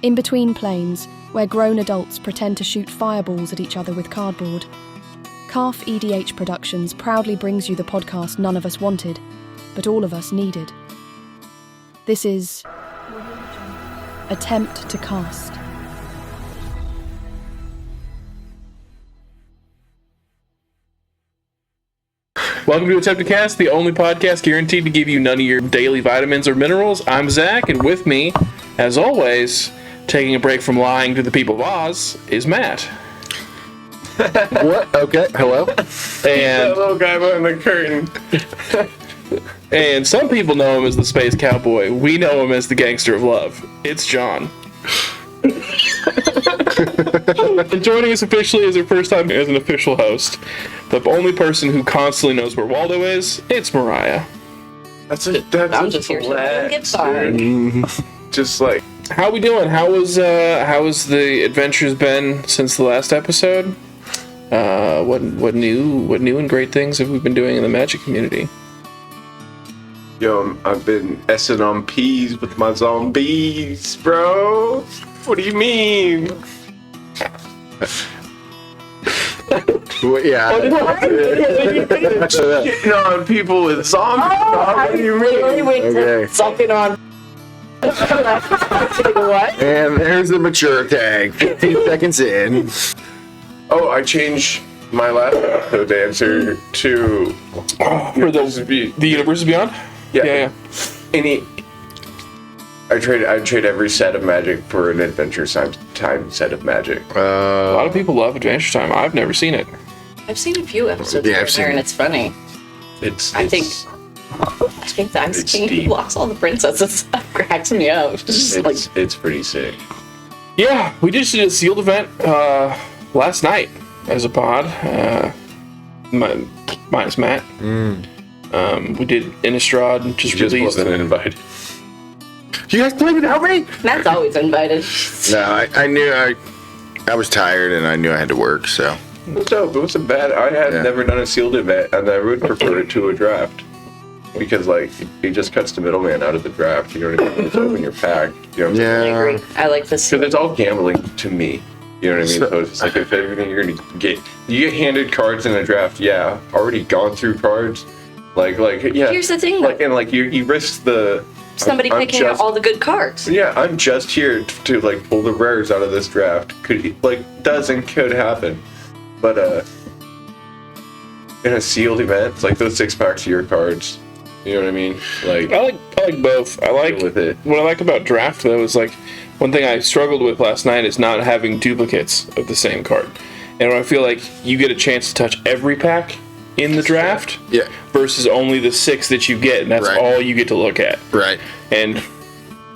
In between planes, where grown adults pretend to shoot fireballs at each other with cardboard, Calf EDH Productions proudly brings you the podcast none of us wanted, but all of us needed. This is Attempt to Cast. Welcome to Attempt to Cast, the only podcast guaranteed to give you none of your daily vitamins or minerals. I'm Zach, and with me, as always, taking a break from lying to the people of Oz, is Matt. What? Okay, hello? And that little guy behind the curtain. And some people know him as the Space Cowboy. We know him as the Gangster of Love. It's John. And joining us officially as her first time as an official host, the only person who constantly knows where Waldo is, it's Mariah. That's I'm just here to get fired. Just like, how we doing? How was the adventures been since the last episode? What new and great things have we been doing in the Magic community? yo, I've been essing on peas with my zombies, bro. What do you mean? Well, yeah. Getting on people with zombies. What do you mean? Okay. Sucking on. What? And there's the mature tag. 15 seconds in. Oh, I changed my last episode answer to For the Universe Beyond? Yeah. I'd trade every set of Magic for an Adventure Time set of Magic. A lot of people love Adventure Time. I've never seen it. I've seen a few episodes Yeah, here I've and seen there, and it. it's funny. I think the Ice it's King deep. blocks all the princesses. That cracks me up. It's just like, it's pretty sick. Yeah, we just did a sealed event last night as a pod. Minus Matt. We did Innistrad, just Just released. wasn't invited. You guys played without me? Matt's always invited. No, I knew I was tired and I knew I had to work, so. It was dope. It wasn't bad. I had never done a sealed event, and I would prefer it to a draft. Because, like, it just cuts the middleman out of the draft. You know what I mean? It's open your pack. You know what I'm saying? I agree. I like this. Because it's all gambling to me. You know what I mean? So it's like if everything you're gonna get, you get handed cards in a draft. Yeah, already gone through cards. Like yeah. Here's the thing, Like though. and like you risk the Somebody I'm picking out all the good cards. Yeah, I'm just here to like pull the rares out of this draft. Could does and could happen, but in a sealed event, it's like those 6-packs of your cards. You know what I mean? Like I like both. I like with it. What I like about draft though is like one thing I struggled with last night is not having duplicates of the same card. And I feel like you get a chance to touch every pack in the draft Yeah. versus only the 6 that you get, and that's Right. all you get to look at. Right. And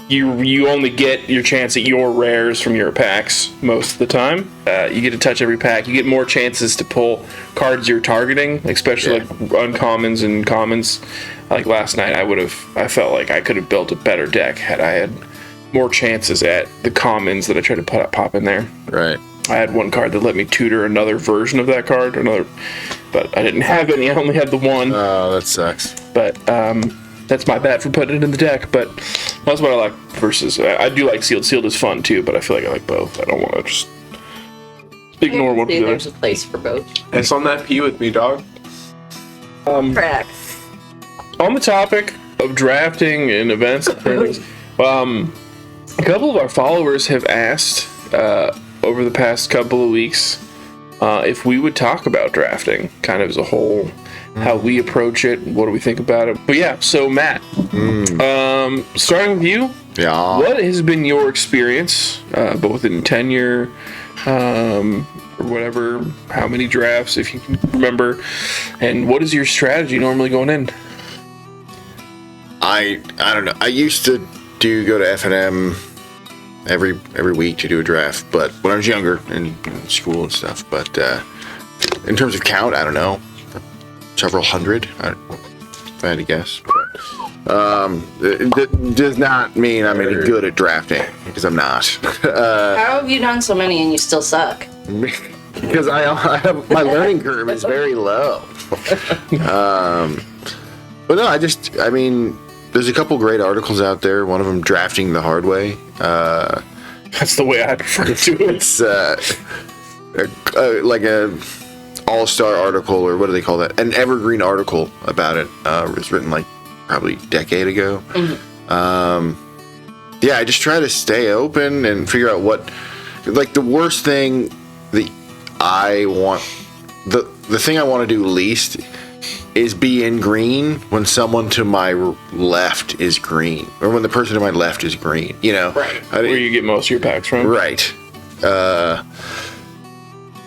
you only get your chance at your rares from your packs most of the time. You get to touch every pack. You get more chances to pull cards you're targeting, especially like uncommons and commons. Like last night, I felt like I could have built a better deck had I had more chances at the commons that I tried to pop in there. Right. I had one card that let me tutor another version of that card, but I didn't have any. I only had the one. Oh, that sucks. But that's my bad for putting it in the deck. But that's what I like versus. I do like sealed. Sealed is fun too, but I feel like I like both. I don't want to just ignore one of the There's others. a place for both. It's on that P with me, dog. Crack. On the topic of drafting and events, and things, a couple of our followers have asked over the past couple of weeks if we would talk about drafting, kind of as a whole, how we approach it, what do we think about it. But yeah, so Matt, starting with you, Yeah. what has been your experience, both in tenure, or whatever, how many drafts, if you can remember, and what is your strategy normally going in? I don't know. I used to go to F&M every week to do a draft, but when I was younger in school and stuff. But in terms of count, I don't know, several hundred. If I had to guess. It does not mean I'm any good at drafting because I'm not. How have you done so many and you still suck? Because I have, my learning curve is very low. But no, I mean, there's a couple great articles out there. One of them, Drafting the Hard Way. That's the way I prefer to do it. It's like a all-star article, or what do they call that? An evergreen article about it. It was written like probably a decade ago. Yeah, I just try to stay open and figure out what, like, the worst thing that I want, the thing I want to do least is be in green when someone to my left is green, or when the person to my left is green, you know? Right. Where you get most of your packs from. Right.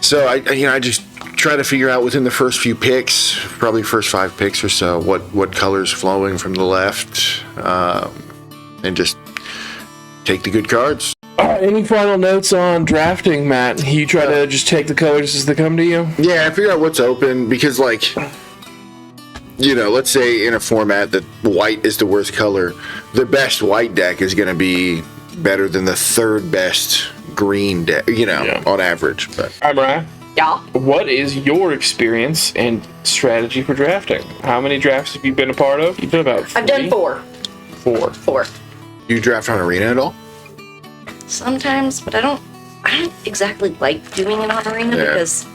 So I just try to figure out within the first few picks, probably first 5 picks or so, what color's flowing from the left, and just take the good cards. Any final notes on drafting, Matt? You try to just take the colors as they come to you? Yeah, I figure out what's open, because, like, you know, let's say in a format that white is the worst color, the best white deck is going to be better than the third best green deck, you know, on average. But Hi, Mariah. Yeah. What is your experience and strategy for drafting? How many drafts have you been a part of? You've been about 3? I've done 4. 4. you draft on Arena at all? Sometimes, but I don't exactly like doing it on Arena because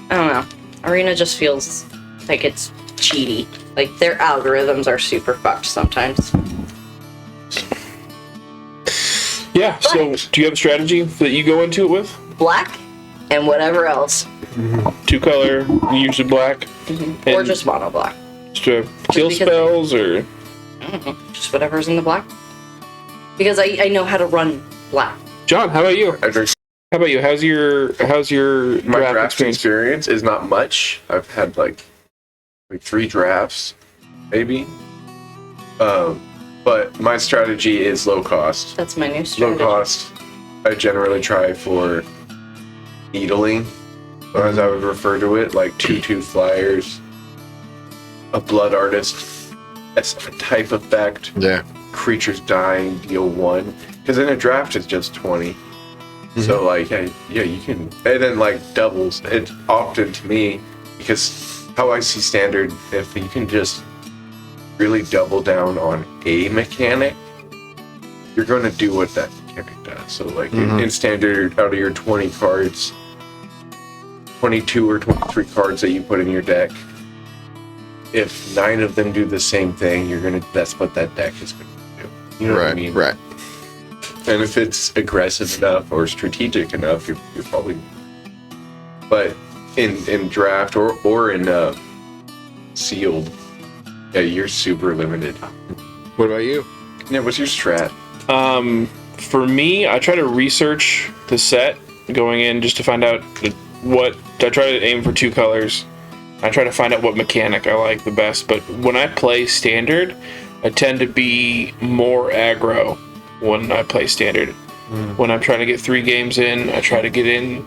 I don't know. Arena just feels like it's cheaty. Like their algorithms are super fucked sometimes. Yeah, so do you have a strategy that you go into it with? Black and whatever else. 2 color, usually black. Or And just mono black. just to kill because- spells, or I don't know. Just whatever's in the black. Because I know how to run black. John, how about you? I drink. How about you? How's your My draft draft experience? experience is not much. I've had like 3 drafts, maybe. But my strategy is low cost. That's my new Low strategy. cost. I generally try for needling, as I would refer to it, like 2/2 flyers, a blood artist, as a type effect, Yeah. creatures dying, deal 1. Because in a draft it's just 20. So like, yeah, you can, and then like doubles. It often to me, because how I see standard, if you can just really double down on a mechanic, you're going to do what that mechanic does. So like in standard, out of your 20 cards, 22 or 23 cards that you put in your deck, if 9 of them do the same thing, that's what that deck is going to do. You know what I mean? Right. And if it's aggressive enough or strategic enough, you're probably. But in draft or in sealed, yeah, you're super limited. What about you? Yeah, what's your strat? For me, I try to research the set going in just to find out what. I try to aim for 2 colors. I try to find out what mechanic I like the best. But when I play standard, I tend to be more aggro when I play standard. When I'm trying to get 3 games in, I try to get in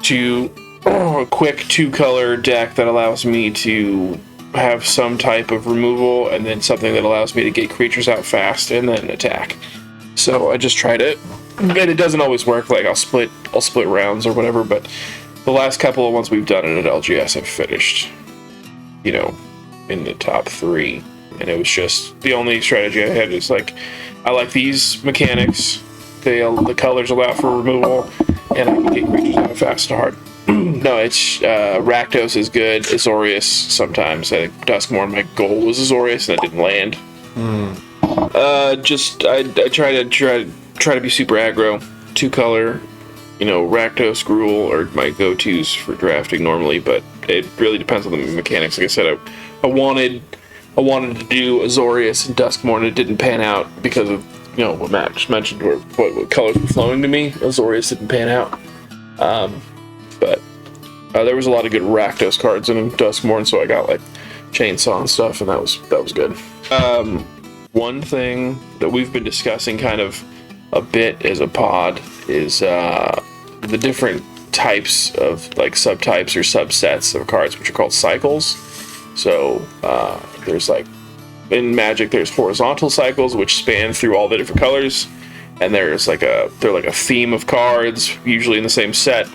to a quick 2-color deck that allows me to have some type of removal, and then something that allows me to get creatures out fast and then attack. So I just try to, and it doesn't always work. Like I'll split rounds or whatever, but the last couple of ones we've done it at LGS have finished, you know, in the top 3. And it was just the only strategy I had is like, I like these mechanics. The colors allow for removal, and I can get creatures out fast and hard. No, it's Rakdos is good. Azorius sometimes. I think Duskmorn, my goal was Azorius, and it didn't land. I try to be super aggro. 2-color, you know, Rakdos, Gruul are my go-tos for drafting normally, but it really depends on the mechanics. Like I said, I wanted to do Azorius and Duskmorn, and it didn't pan out because of, you know, what Matt just mentioned, or what colors were flowing to me. Azorius didn't pan out. But there was a lot of good Rakdos cards in Duskmorn, so I got like Chainsaw and stuff, and that was good. One thing that we've been discussing kind of a bit as a pod is the different types of like subtypes or subsets of cards, which are called cycles. So there's like in Magic, there's horizontal cycles which span through all the different colors, and there's like a theme of cards, usually in the same set.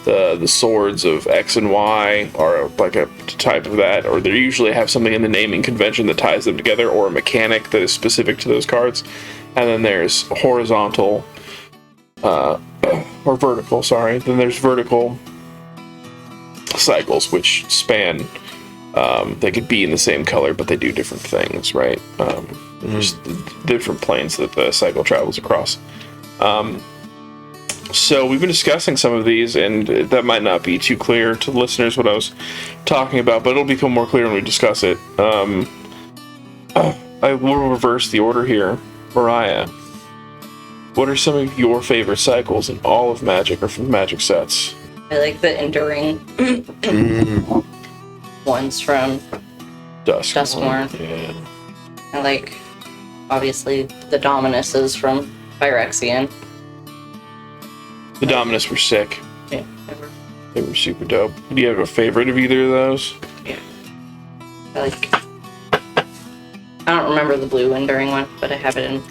The swords of X and Y are like a type of that, or they usually have something in the naming convention that ties them together, or a mechanic that is specific to those cards. and then there's horizontal, or vertical, sorry. Then there's vertical cycles, which span, they could be in the same color, but they do different things, right? Just different planes that the cycle travels across. So we've been discussing some of these, and that might not be too clear to listeners what I was talking about, but it'll become more clear when we discuss it. I will reverse the order here. Mariah, what are some of your favorite cycles in all of Magic or from Magic sets? I like the enduring ones from Duskmourn. Yeah. I like, obviously, the Dominuses from Phyrexian. The Dominus were sick. Yeah, They were super dope. Do you have a favorite of either of those? yeah. I don't remember the blue enduring one, but I have it in.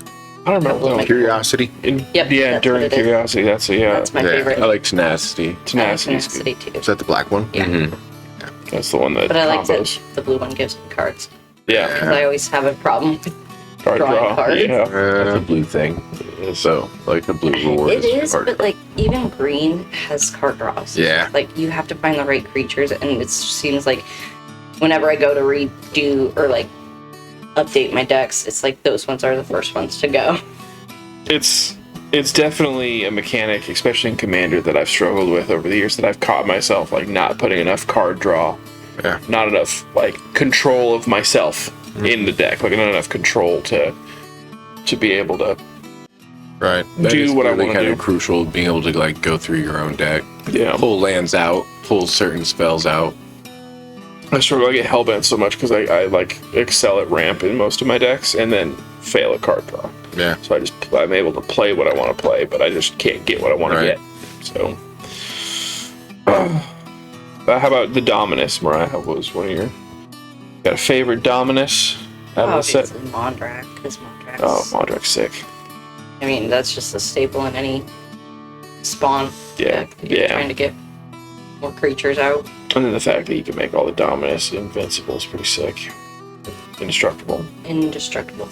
I don't remember that. Curiosity. Yep, Yeah, that's Enduring what it is. Curiosity. That's a, yeah. That's my Yeah. favorite. I like Tenacity. Tenacity's good. Tenacity too. Is that the black one? Yeah. That's the one that But I like combos. that the blue one gives me cards. Yeah. Because I always have a problem with Card drawing draw. cards. Yeah. That's a blue thing. So, like the blue reward it is, hard. but like even green has card draws. Yeah. Like you have to find the right creatures, and it seems like whenever I go to redo or like update my decks, it's like those ones are the first ones to go. It's definitely a mechanic, especially in Commander, that I've struggled with over the years, that I've caught myself like not putting enough card draw. Yeah. Not enough like control of myself in the deck. Like not enough control to be able to Right. That is do what I really want to kind do. of crucial, being able to like go through your own deck, Yeah. pull lands out, pull certain spells out. I struggle. I get hellbent so much because I like excel at ramp in most of my decks and then fail at card draw. Yeah. So I'm able to play what I want to play, but I just can't get what I want to Right. get. So, how about the Dominus, Mariah? What was one of your got a favorite Dominus out of the set? Obviously Mondrak, because Mondrak's. Oh, Mondrak's sick. I mean, that's just a staple in any spawn. Yeah, deck that you're yeah. Trying to get more creatures out. And then the fact that you can make all the Dominus invincible is pretty sick. Indestructible. Indestructible.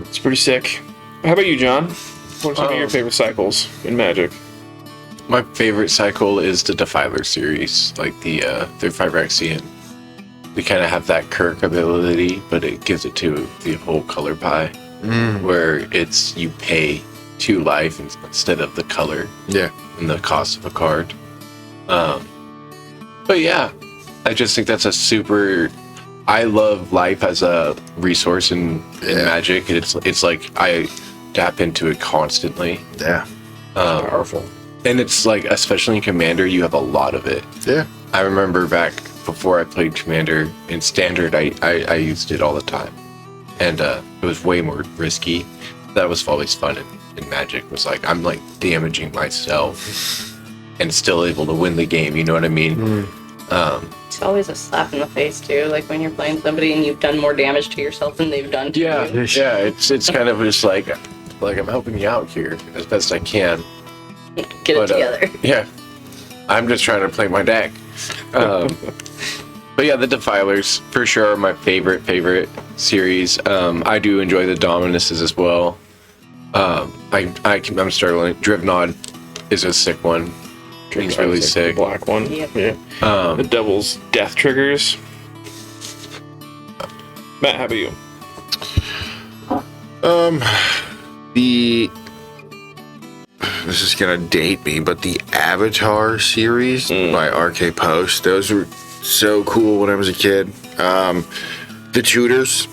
It's pretty sick. How about you, John? What are some of your favorite cycles in Magic? My favorite cycle is the Defiler series, like the Phyrexian. They kind of have that Kirk ability, but it gives it to the whole color pie, where it's you pay 2 life instead of the color Yeah. and the cost of a card. But yeah, I just think that's a super. I love life as a resource in Magic. It's like I tap into it constantly. Yeah. Powerful. And it's like, especially in Commander, you have a lot of it. Yeah. I remember back before I played Commander in Standard, I used it all the time. And it was way more risky. That was always fun in Magic, was like, I'm like damaging myself and still able to win the game, you know what I mean? It's always a slap in the face too, like when you're playing somebody and you've done more damage to yourself than they've done to you. Yeah, it's kind of just like I'm helping you out here as best I can. Get it together. Yeah, I'm just trying to play my deck. But yeah, the Defilers for sure are my favorite series. I do enjoy the Dominuses as well. I'm struggling. Drivnod is a sick one. He's really The sick. black one. Yeah. Yeah. The Devil's Death Triggers. Matt, how about you? This is gonna date me, but the Avatar series by RK Post, those were so cool when I was a kid. The Tutors,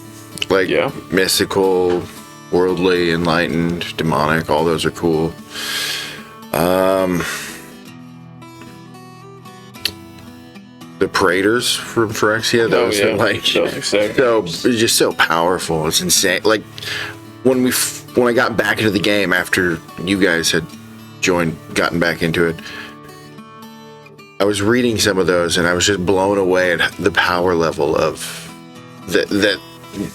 like Yeah. mystical, worldly, enlightened, demonic, all those are cool. The Praetors from Phyrexia, those are like Those are sick. so it's just so powerful. It's insane. Like when I got back into the game after you guys had gotten back into it, I was reading some of those and I was just blown away at the power level of that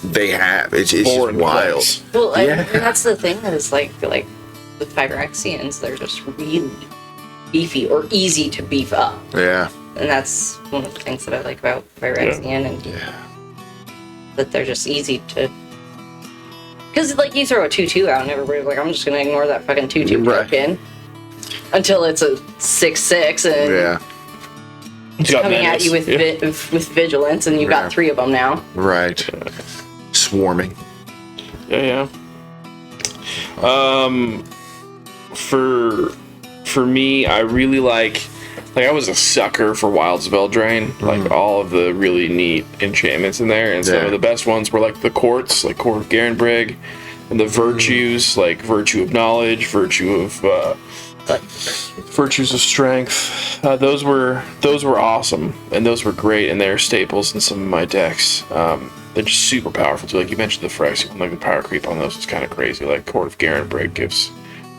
they have. It's just Foreign wild. place. Well, Yeah. and that's the thing that is like the Phyrexians, they're just really beefy or easy to beef up. Yeah. And that's one of the things that I like about Phyrexian, and Yeah. that they're just easy to Because, like, you throw a 2/2 out and everybody's like, I'm just going to ignore that fucking 2/2 token until it's a 6/6 and it's coming at you with vigilance, and you got 3 of them now. Right. Swarming. Yeah. For me, I really like I was a sucker for Wild Spell Drain, like all of the really neat enchantments in there, and some of the best ones were like the courts, like Court of Garenbrig, and the virtues, like Virtue of Knowledge, Virtues of Strength. Those were awesome, and those were great, and they're staples in some of my decks. They're just super powerful too. Like you mentioned the Phyrexian, like the power creep on those is kind of crazy. Like Court of Garenbrig gives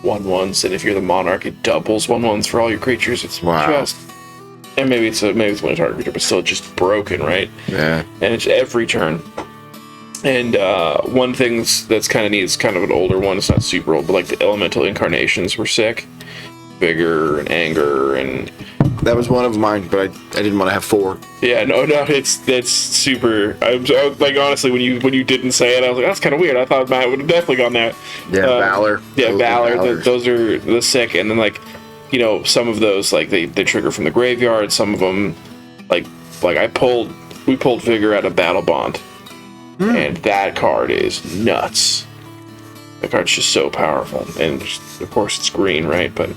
1/1s, and if you're the Monarch, it doubles 1/1s for all your creatures. It's just, and maybe it's one target creature, but still just broken, right? Yeah. And it's every turn. And one thing that's kind of neat is kind of an older one. It's not super old, but like the Elemental Incarnations were sick. Vigor and Anger, and that was one of mine, but I didn't want to have 4. Yeah, no, it's super. I was like, honestly, when you didn't say it, I was like, that's kind of weird. I thought Matt would have definitely gone there. Yeah, Valor. Yeah, Valor. Those are the sick, and then like, some of those like they trigger from the graveyard. Some of them, like we pulled Vigor out of Battle Bond, and that card is nuts. The card's just so powerful, and of course it's green, right? But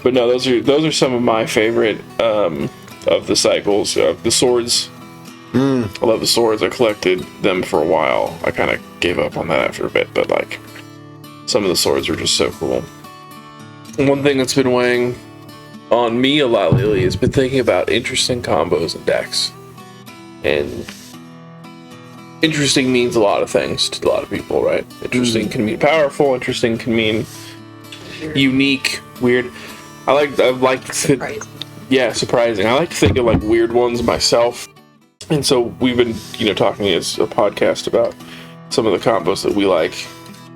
but no, those are some of my favorite of the cycles. The swords, I love the swords. I collected them for a while. I kind of gave up on that after a bit, but like some of the swords are just so cool. One thing that's been weighing on me a lot lately has been thinking about interesting combos and decks, and interesting means a lot of things to a lot of people, right? Interesting can mean powerful. Interesting can mean unique, weird. I like Surprising. Surprising. I like to think of like weird ones myself, and so we've been talking as a podcast about some of the combos that we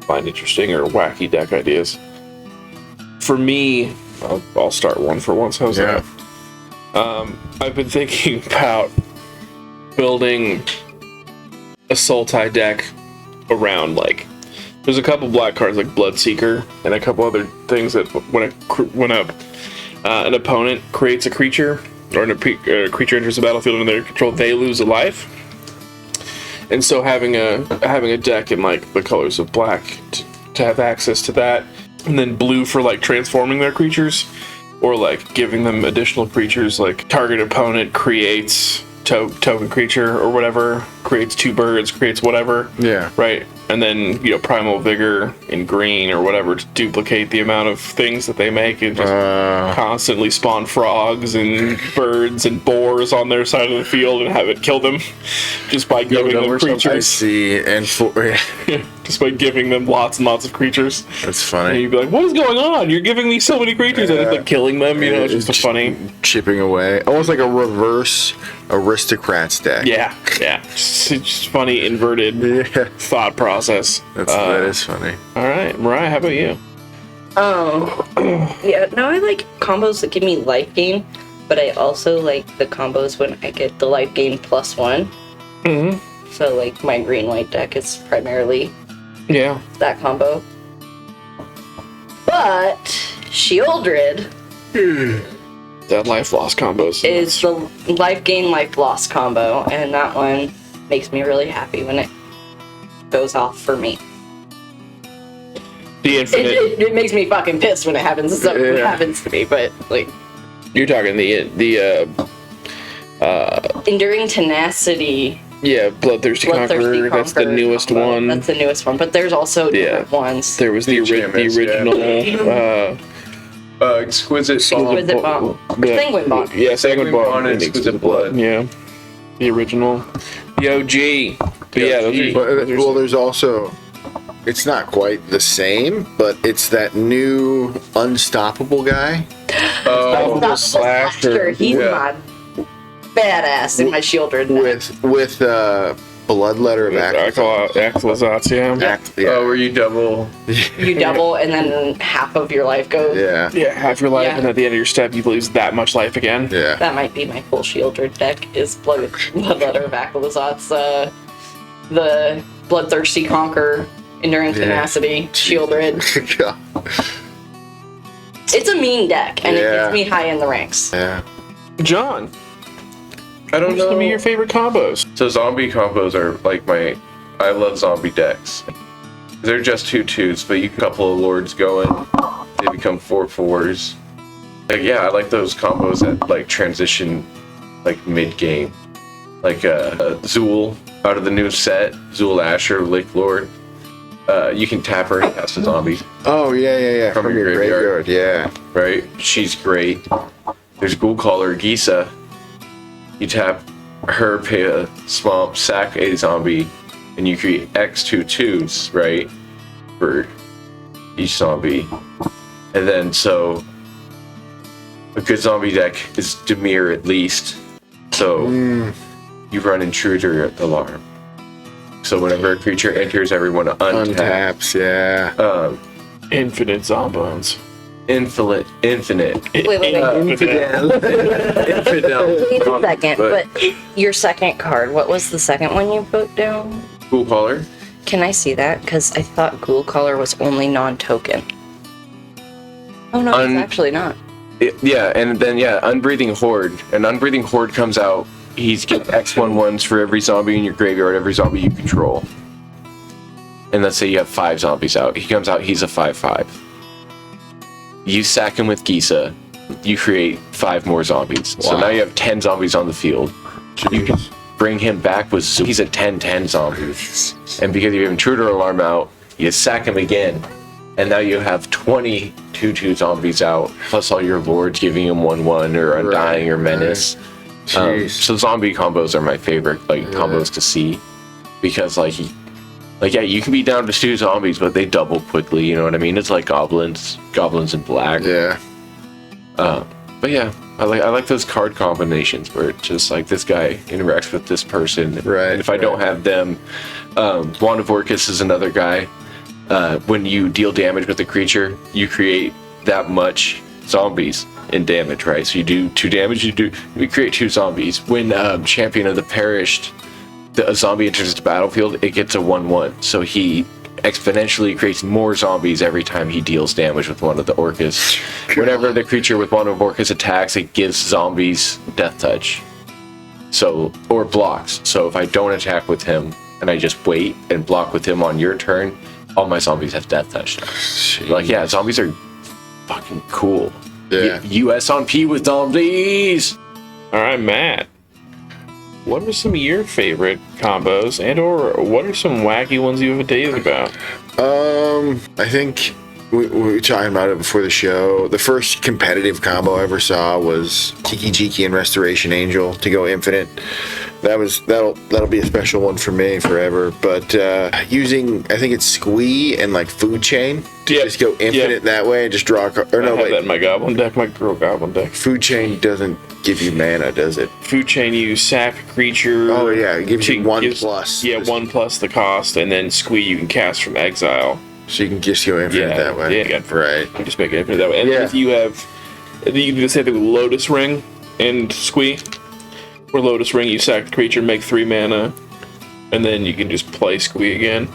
find interesting or wacky deck ideas. For me, I'll start one for once. How's that? I've been thinking about building a Sultai deck around there's a couple black cards like Bloodseeker and a couple other things that when an opponent creates a creature or a creature enters the battlefield under their control, they lose a life. And so having a deck in the colors of black to have access to that, and then blue for transforming their creatures, or giving them additional creatures, target opponent creates token creature or whatever, creates 2 birds, creates whatever. Yeah. Right. And then, Primal Vigor in green or whatever to duplicate the amount of things that they make and just constantly spawn frogs and birds and boars on their side of the field and have it kill them just by giving them creatures. I see. And just by giving them lots and lots of creatures. That's funny. And you'd be like, what is going on? You're giving me so many creatures. And it's killing them, it's just funny. Chipping away. Almost like a reverse Aristocrats deck. Yeah. It's just funny, inverted thought process. That is funny. All right, Mariah, how about you? Yeah, no, I like combos that give me life gain, but I also like the combos when I get the life gain +1. Mm-hmm. So, my green-white deck is primarily that combo. But Shieldred that life loss combos is the life gain, life loss combo, and that one makes me really happy when it goes off for me. The infinite. It makes me fucking pissed when it happens. It happens to me, but you're talking the Enduring Tenacity. Yeah, Bloodthirsty Conqueror. That's the newest one. That's the newest one, but there's also different ones. There was the original. Exquisite Bomb. Sanguine Bomb. Yeah, Sanguine Bomb and Exquisite Blood. Yeah, the original. The OG. But yeah, there's also, it's not quite the same, but it's that new Unstoppable guy. Unstoppable Slasher. He's my badass in my Shieldred deck. With Bloodletter of Axelazats, where you double. You double, and then half of your life goes. Yeah, half your life, and at the end of your step, you lose that much life again. Yeah. That might be my full Shieldred deck, is Bloodletter of Axelazats. the Bloodthirsty Conquer, Enduring Tenacity, Shieldred. It's a mean deck, and it gets me high in the ranks. Yeah. John, I don't know. Some of your favorite combos. So zombie combos are like I love zombie decks. They're just 2/2s, but you can couple of lords going. They become 4/4s. Like, yeah, I like those combos that like transition like mid game. Like Zool out of the new set, Zool Asher, Lake Lord. You can tap her and cast a zombie. Oh yeah. From your graveyard. Yeah. Right? She's great. There's Ghoul Caller, Gisa. You tap her, pay a swamp, sack a zombie, and you create X 2/2s, right? For each zombie. And then so a good zombie deck is Dimir at least. So you run Intruder Alarm. So whenever a creature enters, everyone Untaps, yeah. Infinite Zombones. Infinite. Wait. Infidel. Wait a second, but your second card, what was the second one you put down? Ghoul Caller. Can I see that? Because I thought Ghoul Caller was only non-token. Oh no, it's actually not. And then Unbreathing Horde. An Unbreathing Horde comes out. He's getting X11s for every zombie in your graveyard, every zombie you control. And let's say you have 5 zombies out. He comes out, he's a 5/5. You sack him with Gisa. You create 5 more zombies. Wow. So now you have 10 zombies on the field. Jeez. You can bring him back with Zool. He's a 10/10 zombie. And because you have Intruder Alarm out, you sack him again. And now you have 20 2/2 zombies out, plus all your lords giving him 1/1 or Undying or Menace. So zombie combos are my favorite combos to see, because you can be down to 2 zombies, but they double quickly. You know what I mean? It's like goblins in black. Yeah. But yeah, I like those card combinations where it's just like this guy interacts with this person. Right. And if I don't have them, Wand of Orcus is another guy. When you deal damage with a creature, you create that much zombies in damage, right? So you do 2 damage, you create 2 zombies. When Champion of the Perished, a zombie enters the battlefield, it gets a 1/1. So he exponentially creates more zombies every time he deals damage with one of the Orcus. Whenever the creature with one of Orcus attacks, it gives zombies Death Touch. So, or blocks. So if I don't attack with him and I just wait and block with him on your turn, all my zombies have Death Touch. Zombies are fucking cool. Yeah. US on P with zombies. All right, Matt. What are some of your favorite combos, and/or what are some wacky ones you have dated about? I think we were talking about it before the show. The first competitive combo I ever saw was Tiki and Restoration Angel to go infinite. That'll be a special one for me forever. But using, I think it's Squee and Food Chain to just go infinite that way and just draw. I have that in my Goblin deck, my Girl Goblin deck. Food Chain doesn't give you mana, does it? Food Chain, you sack a creature. Oh yeah, it gives you 1+. Yeah, 1+ the cost, and then Squee you can cast from exile. So you can just go infinite that way. Yeah, right. You can just make it infinite that way. And if you can do the same thing with Lotus Ring and Squee. Where Lotus Ring, you sack the creature, make 3 mana, and then you can just play Squee again.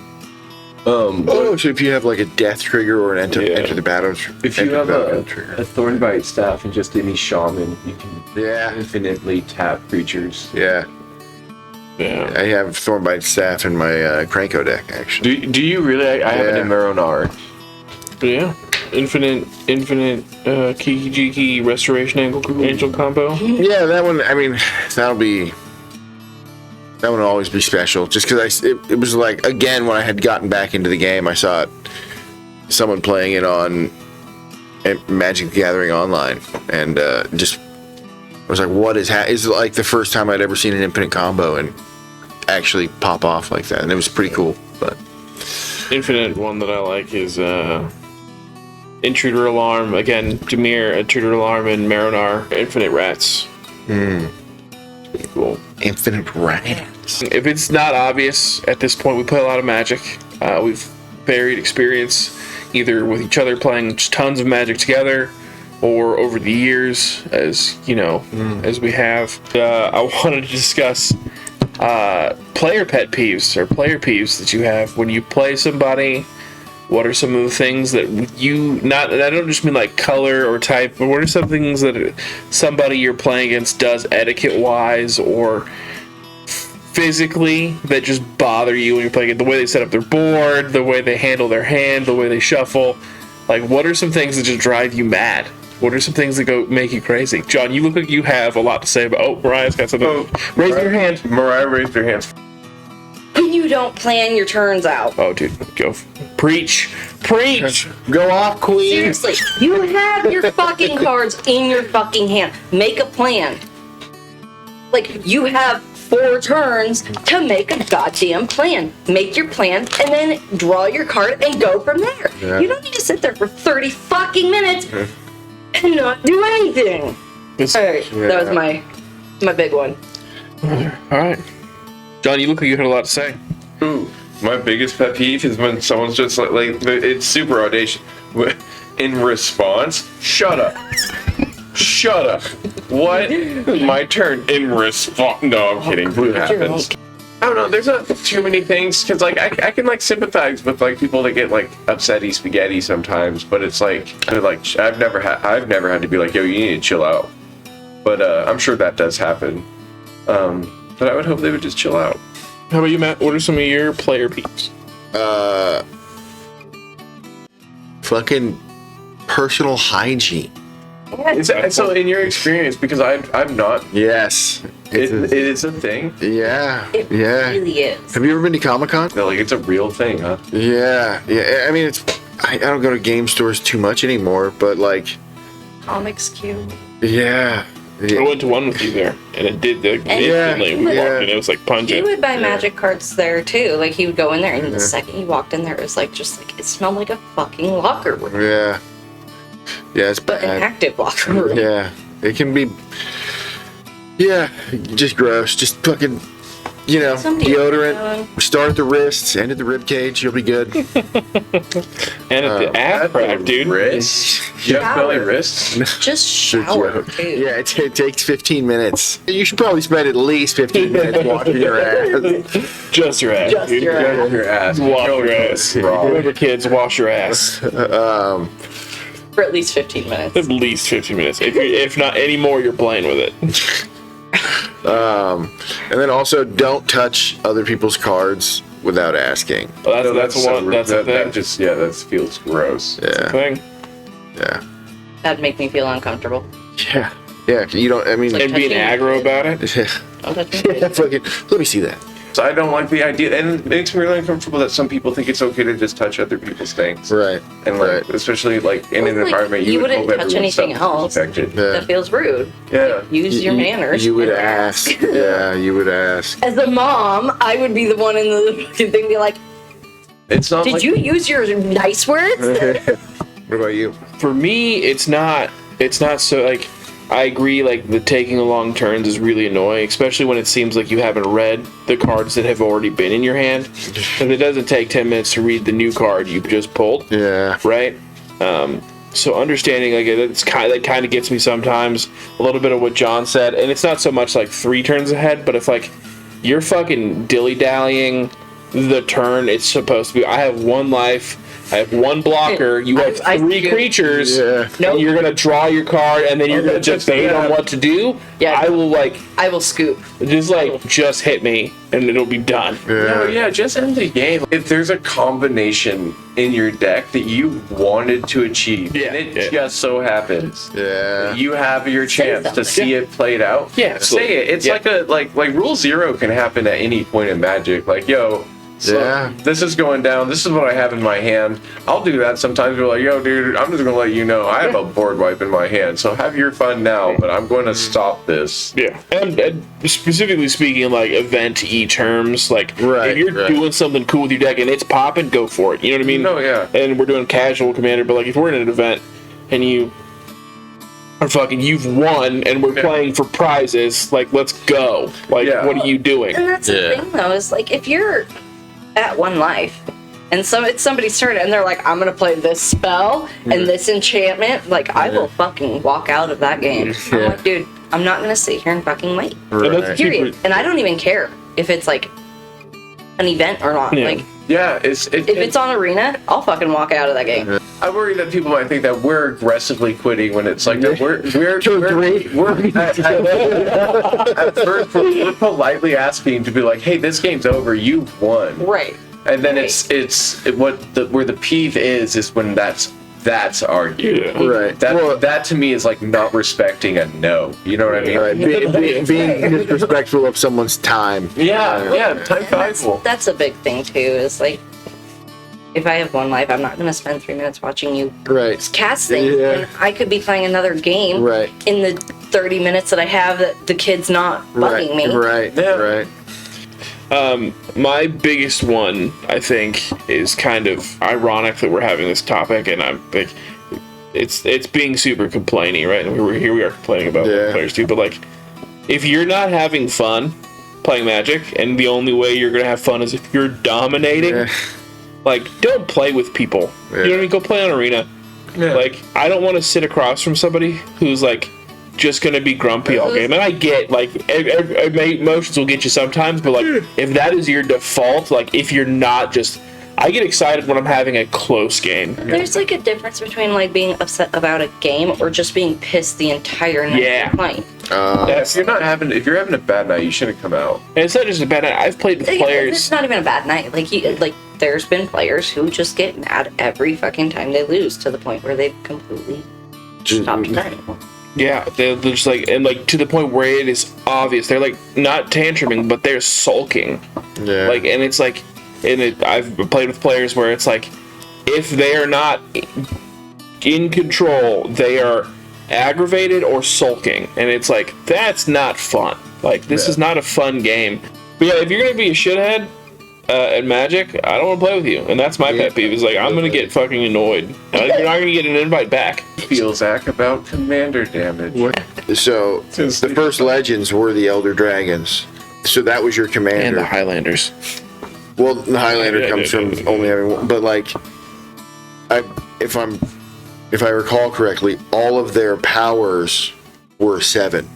So if you have a death trigger or an enter the battle if you have a Thornbite Staff and just any shaman, you can infinitely tap creatures. Yeah. I have Thornbite Staff in my Cranko deck, actually. Do you really? I have it in Maronar. Yeah. Infinite Kiki Restoration Angel combo. Yeah, that one, I mean, that one will always be special. Just because it was again, when I had gotten back into the game, I saw someone playing it on Magic the Gathering online. And I was like, what is it's the first time I'd ever seen an infinite combo and actually pop off like that. And it was pretty cool. But Infinite one that I like is Intruder Alarm, again, Dimir, Intruder Alarm, and Maronar, Infinite Rats. Pretty cool. Infinite Rats. If it's not obvious at this point, we play a lot of Magic. We've varied experience, either with each other playing tons of Magic together, or over the years, as we have. I wanted to discuss player pet peeves or player peeves that you have when you play somebody. What are some of the things that I don't just mean like color or type, but what are some things that somebody you're playing against does etiquette-wise or physically that just bother you when you're playing it? The way they set up their board, the way they handle their hand, the way they shuffle. Like, what are some things that just drive you mad? What are some things that make you crazy? John, you look like you have a lot to say about... Oh, Mariah's got something. Raise your hand. Mariah raised her hand. You don't plan your turns out. Oh, dude, go. Preach. Go off, queen. Seriously, you have your fucking cards in your fucking hand. Make a plan. Like, you have 4 turns to make a goddamn plan. Make your plan and then draw your card and go from there. Yeah. You don't need to sit there for 30 fucking minutes and not do anything. Alright, that was my big one. Alright. John, you look like you had a lot to say. Ooh, my biggest pet peeve is when someone's just like it's super audacious. In response, shut up. Shut up. What? My turn. In response. No, I'm kidding. What happens? I don't know. There's not too many things because like I can like sympathize with like people that get like upsetty spaghetti sometimes, but it's like I've never had to be like, yo, you need to chill out. But I'm sure that does happen. But I would hope they would just chill out. How about you, Matt? What are some of your player peeves? Fucking personal hygiene. So in your experience, because I'm not. Yes. It is a thing. Yeah. It yeah. really is. Have you ever been to Comic-Con? No, like it's a real thing, huh? Yeah. Yeah. I mean, I don't go to game stores too much anymore, but like. Comics Cube. Yeah. I went to one with you there, and it did instantly. We walked in, it was like He pungent. would buy magic cards there too. Like he would go in there, and the second he walked in there, it was like it smelled like a fucking locker room. Yeah. Yeah, it's But an bad. active locker room. Yeah. It can be. Yeah, just gross. Just fucking, Somebody deodorant. Start at the wrists, end at the rib cage. You'll be good. And at the ass crack, dude. Wrists? You have belly wrists? Just shower, dude. Yeah, it takes 15 minutes. You should probably spend at least 15 minutes washing your ass. Just your ass, Just dude. your ass. Your ass. Wash your ass. Wrong. Remember, kids, wash your ass. For at least 15 minutes. At least 15 minutes. If not any more, you're playing with it. And then also, don't touch other people's cards without asking. Well, that's one. That's the thing. That feels gross. Yeah. Thing. Yeah. That'd make me feel uncomfortable. Yeah. Yeah. You don't. I mean. And being aggro about it. Don't touch me. Yeah, fucking, let me see that. So I don't like the idea, and it makes me really uncomfortable that some people think it's okay to just touch other people's things. Right. And like, especially like in an environment, you you would wouldn't hope touch everyone's anything stuff is else. protected. Yeah. That feels rude. Yeah. Use your manners. You would and ask. Yeah, you would ask. As a mom, I would be the one in the fucking thing, be like, It's not. "Did like, you use your nice words?" What about you? For me, it's not so like. I agree, like, the taking long turns is really annoying, especially when it seems like you haven't read the cards that have already been in your hand. If it doesn't take 10 minutes to read the new card you've just pulled, Yeah. right? So understanding, like, that kind of gets me sometimes. A little bit of what John said, and it's not so much, like, 3 turns ahead, but if, like, you're fucking dilly-dallying the turn it's supposed to be. I have 1 life. I have 1 blocker. You have 3 creatures. Yeah. Nope. And you're gonna draw your card, and then you're gonna just debate on what to do. Yeah. I will scoop. just hit me, and it'll be done. No, yeah, just end the game. If there's a combination in your deck that you wanted to achieve, and it just so happens, you have your chance to see it played out. Yeah, say it. It's like Rule 0 can happen at any point in Magic. Like, yo. So this is going down. This is what I have in my hand. I'll do that sometimes. We're like, yo, dude, I'm just going to let you know I have a board wipe in my hand. So have your fun now, but I'm going to stop this. Yeah. And specifically speaking, like, event-y terms, like, Right, if you're doing something cool with your deck and it's popping, go for it. You know what I mean? No, yeah. And we're doing casual Commander, but, like, if we're in an event and you are you've won and we're playing for prizes, like, let's go. Like, what are you doing? And that's the thing, though, is like if you're at 1 life and it's somebody's turn and they're like, I'm gonna play this spell and this enchantment, like I will fucking walk out of that game. I'm like, dude, I'm not gonna sit here and fucking wait. Right. Period. And I don't even care. if it's like an event or not. Yeah. Like, if it's on Arena, I'll fucking walk out of that game. I worry that people might think that we're aggressively quitting when it's like, no, we're at first we're politely asking to be like, hey, this game's over, you won. Right. And then where the peeve is when that's argued. Yeah. Right. That to me is like not respecting a no. You know what I mean? Right. Being disrespectful of someone's time. Yeah, time valuable. That's a big thing too, is like, if I have one life, I'm not going to spend 3 minutes watching you cast things when I could be playing another game in the 30 minutes that I have that the kid's not bugging me. Right. My biggest one, I think, is kind of ironic that we're having this topic, and I'm like, it's being super complainy, right? And here we are complaining about players too, but like, if you're not having fun playing Magic, and the only way you're gonna have fun is if you're dominating, like, don't play with people. You know what I mean? Go play on Arena. Like, I don't want to sit across from somebody who's like just gonna be grumpy all game. And I get, like, emotions will get you sometimes, but like, if that is your default, like, if you're not just, I get excited when I'm having a close game. There's like a difference between like being upset about a game or just being pissed the entire night you're playing. If you're having a bad night, you shouldn't come out. And it's not just a bad night. I've played with players. It's not even a bad night. Like there's been players who just get mad every fucking time they lose to the point where they've completely stopped playing. Yeah, they're just like, and like to the point where it is obvious. They're like not tantruming, but they're sulking. Yeah. Like, and it's like, I've played with players where it's like, if they are not in control, they are aggravated or sulking, and it's like, that's not fun. Like, this is not a fun game. But yeah, if you're gonna be a shithead at Magic, I don't want to play with you, and that's my pet peeve. Is like, I'm gonna get fucking annoyed. You're not gonna get an invite back. Feel, Zach, about commander damage. So the first legends were the Elder Dragons. So that was your commander. And the Highlanders. Well, the Highlander comes from only having one, but like, if I recall correctly, all of their powers were 7.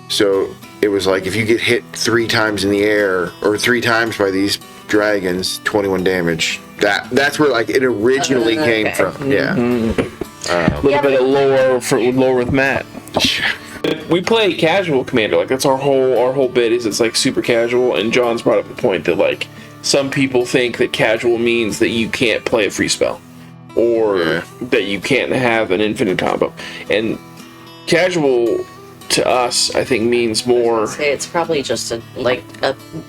So it was like, if you get hit 3 times in the air or 3 times by these dragons, 21 damage. That's where like it originally came from. Yeah. A little bit of lore with Matt. We play casual commander. Like, that's our whole bit. Is it's like super casual. And John's brought up a point that like, some people think that casual means that you can't play a free spell, or that you can't have an infinite combo. And casual to us, I think, means more. It's probably just a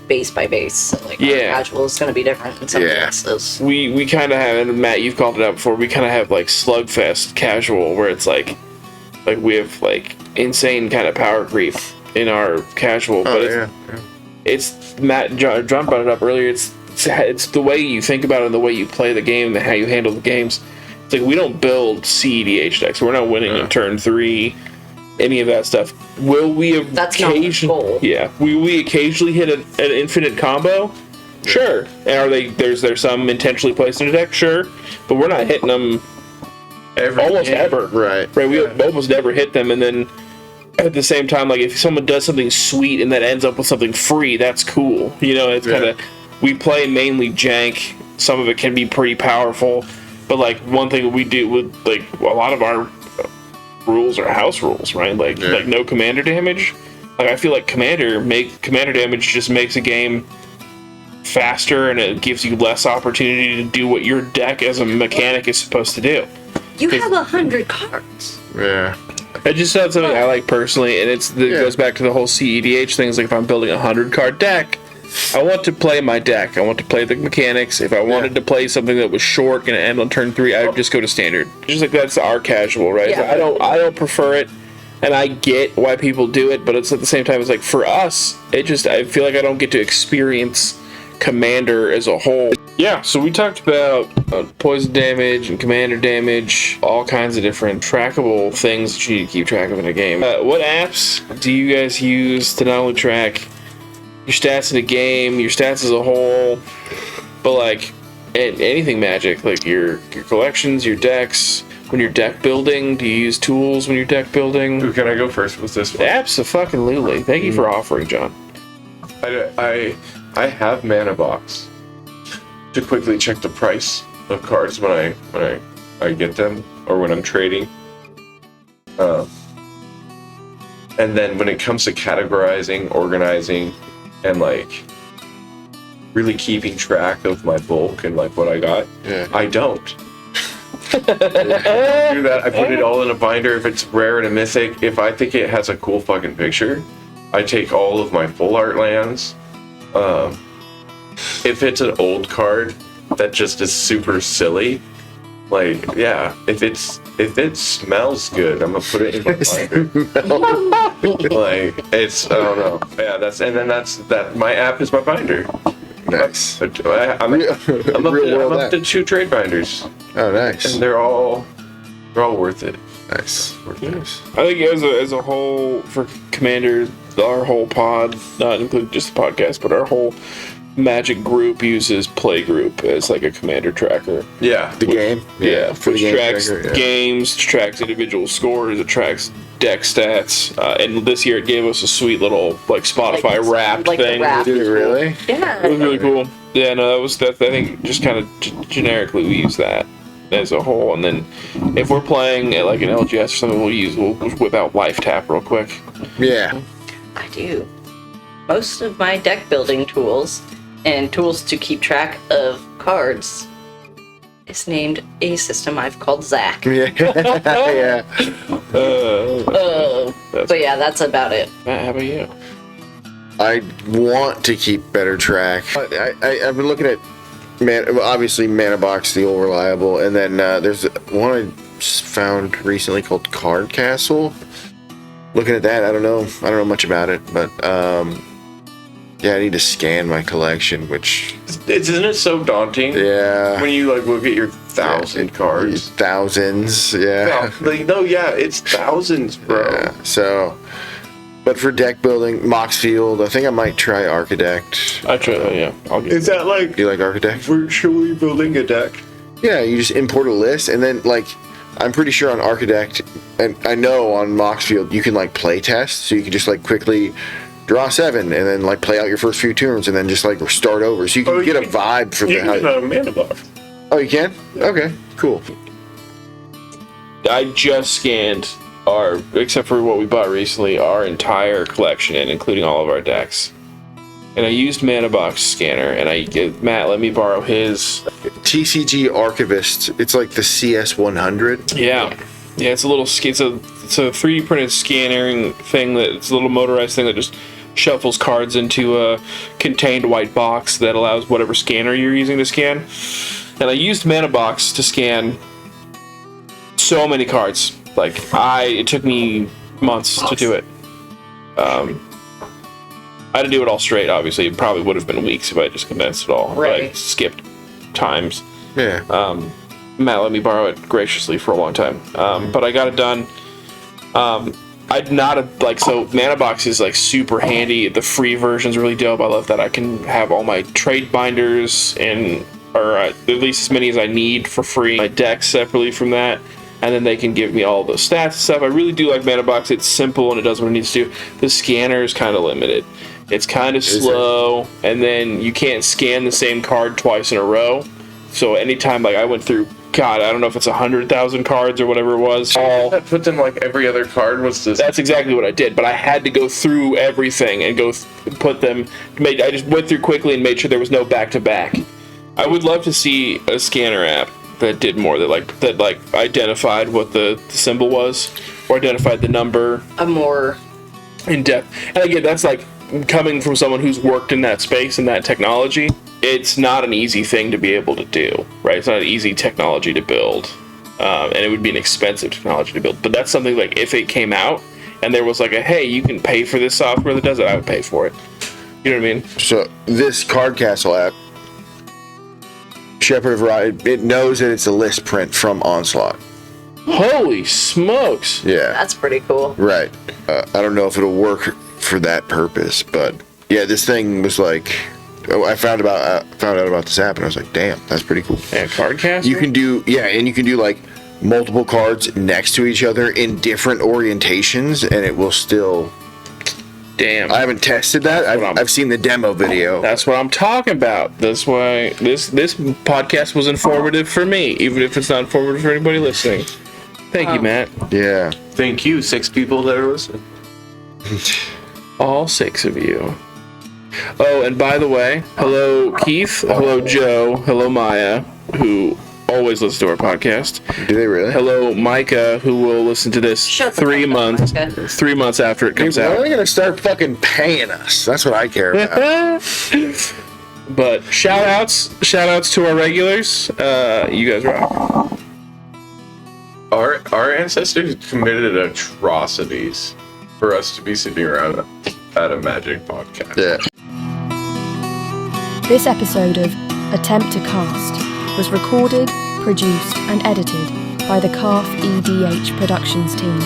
base by base. So like, casual is going to be different than some cases. We kind of have, and Matt, you've called it out before. We kind of have like slugfest casual, where it's like we have like insane kind of power creep in our casual, but it's Matt, John brought it up earlier. It's the way you think about it and the way you play the game and how you handle the games. It's like, we don't build CEDH decks. We're not winning in turn 3, any of that stuff. Will we have That's not the goal. Yeah. Will we occasionally hit an infinite combo? Sure. And are there's some intentionally placed in a deck? Sure. But we're not hitting them almost ever. Right. We almost never hit them, and then at the same time, like, if someone does something sweet and that ends up with something free, that's cool. You know, it's kind of, we play mainly jank. Some of it can be pretty powerful, but like, one thing we do with like a lot of our rules are house rules, right? Like no commander damage. Like, I feel like commander damage just makes a game faster, and it gives you less opportunity to do what your deck as a mechanic is supposed to do. You have 100 cards. Yeah. It just sounds something I like personally, and it goes back to the whole CEDH thing. It's like, if I'm building a 100-card deck, I want to play my deck. I want to play the mechanics. If I wanted to play something that was short, going to end on turn 3, I would just go to standard. Just like, that's our casual, right? Yeah. I don't prefer it, and I get why people do it, but it's at the same time, it's like, for us, I feel like I don't get to experience commander as a whole. Yeah, so we talked about poison damage and commander damage, all kinds of different trackable things that you need to keep track of in a game. What apps do you guys use to not only track your stats in a game, your stats as a whole, but like anything Magic, like your collections, your decks? When you're deck building, do you use tools when you're deck building? Ooh, can I go first with this one? Absolutely. Thank you for offering, John. I have Mana Box to quickly check the price of cards when I get them or when I'm trading. And then when it comes to categorizing, organizing, and like really keeping track of my bulk and like what I got, I don't. Do that. I put it all in a binder if it's rare and a mythic. If I think it has a cool fucking picture, I take all of my full art lands. If it's an old card that just is super silly, like if it smells good, I'm gonna put it in my binder. Like it's, I don't know. Yeah, that's my app is my binder. Nice. I'm up to 2 trade binders. Oh, nice. And they're all worth it. Nice. Nice. I think as a whole for Commander, our whole pod, not including just the podcast, but our whole Magic group uses Playgroup as like a Commander tracker. Yeah. The game? Yeah. For the which tracks tracker, games, tracks individual scores, it tracks deck stats. And this year it gave us a sweet little like Spotify wrapped thing. Did it really? Yeah. It was really cool. Yeah, no, that I think just kind of generically we use that as a whole, and then if we're playing at like an LGS or something, we'll whip out Life Tap real quick. Yeah. I do. Most of my deck building tools and tools to keep track of cards is named a system I've called Zach. Yeah. Yeah. But yeah, that's about it. Matt, how about you? I want to keep better track. I've been looking at obviously Mana Box, the old reliable, and then there's one I found recently called Card Castle. Looking at that, I don't know much about it, but yeah, I need to scan my collection, which Isn't it so daunting? Yeah. When you like look at your 1,000 cards. Thousands, yeah. It's thousands, bro. Yeah. So, but for deck building, Moxfield, I think I might try Architect. I try. Yeah, I'll get. Is that like Do you like Architect? virtually building a deck? Yeah, you just import a list, and then like I'm pretty sure on Architect, and I know on Moxfield you can like play test, so you can just like quickly draw 7 and then like play out your first few turns and then just like start over, so you can get a vibe from You can get a Mana Box. Oh, you can? Okay, cool. I just scanned except for what we bought recently, our entire collection, and including all of our decks. And I used Mana Box Scanner, and Matt let me borrow his TCG Archivist. It's like the CS100. Yeah, it's a little. It's a 3D printed scanning thing it's a little motorized thing that just shuffles cards into a contained white box that allows whatever scanner you're using to scan. And I used Mana Box to scan so many cards. Like it took me months to do it. I had to do it all straight. Obviously, it probably would have been weeks if I just condensed it all. Right. Like skipped times. Yeah. Matt let me borrow it graciously for a long time, but I got it done. I'd not have, like, so Mana Box is like super handy. The free version's really dope. I love that I can have all my trade binders or at least as many as I need for free. My decks separately from that, and then they can give me all the stats and stuff. I really do like Mana Box. It's simple and it does what it needs to do. The scanner is kind of limited. It's kind of slow, and then you can't scan the same card twice in a row. So anytime, like, I went through, God, I don't know if it's 100,000 cards or whatever it was. Put them like every other card was this. That's exactly what I did, but I had to go through everything and put them. I just went through quickly and made sure there was no back-to-back. I would love to see a scanner app that did more, that identified what the symbol was, or identified the number. A more in depth. And again, that's like coming from someone who's worked in that space and that technology. It's not an easy thing to be able to do, right? It's not an easy technology to build, and it would be an expensive technology to build. But that's something, like, if it came out and there was like hey, you can pay for this software that does it, I would pay for it. You know what I mean? So this Card Castle app, Shepherd of Ride, it knows that it's a list print from Onslaught. Holy smokes! Yeah, that's pretty cool. Right. I don't know if it'll work for that purpose, but yeah, this thing was like. I found out about this app and I was like, damn, that's pretty cool. Yeah, Card Castle? You can do like multiple cards next to each other in different orientations, and it will still Damn. I haven't tested that. I've seen the demo video. That's what I'm talking about. That's why this podcast was informative for me, even if it's not informative for anybody listening. Thank you, Matt. Yeah. Thank you, 6 people that are listening. All 6 of you. Oh, and by the way, hello Keith, hello Joe, hello Maya, who always listens to our podcast. Do they really? Hello Micah, who will listen to this 3 months after it comes When out. are they gonna start fucking paying us? That's what I care about. But shout outs to our regulars. You guys rock. Our ancestors committed atrocities for us to be sitting around at a Magic podcast. Yeah. This episode of Attempt to Cast was recorded, produced, and edited by the Calf EDH Productions team.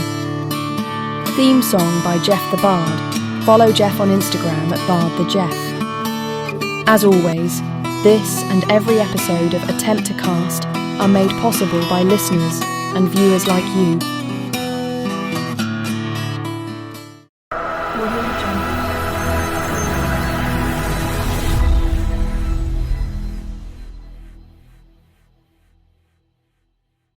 Theme song by Jeff the Bard. Follow Jeff on Instagram at BardTheJeff. As always, this and every episode of Attempt to Cast are made possible by listeners and viewers like you.